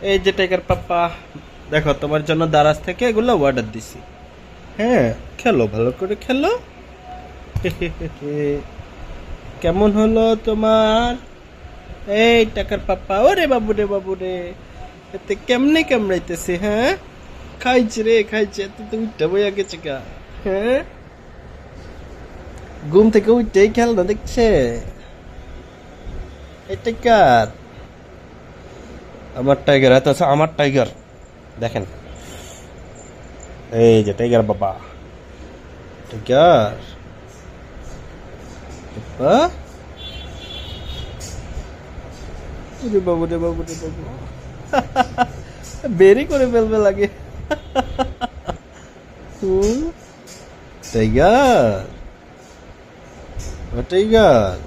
এই যে টাইগার পাপ্পা, দেখো তোমার জন্য দারাজ থেকে এগুলো অর্ডার দিছি। হ্যাঁ, খেলো, ভালো করে খেলো। কেমন হলো তোমার? এই টাকার পাপ্পা, ওরে বাবু রে বাবু রে, এতে কেমনে কামড়াইতেছে? হ্যাঁ, খাইছে রে, খাইছে। এত তো উঠতে বইয়া গেছে গা। হ্যাঁ, ঘুম থেকে উঠতেই খেলনা দেখছে। এই টাইগার, আমার টাইগার, এত আছে আমার টাইগার। দেখেন, এই যে টাইগার বাবা, টাইগার বাবা। ওরে বাবু রে বাবু রে বাবু, বেরি করে ফেলবে লাগে। হুম, টাইগার, ও টাইগার।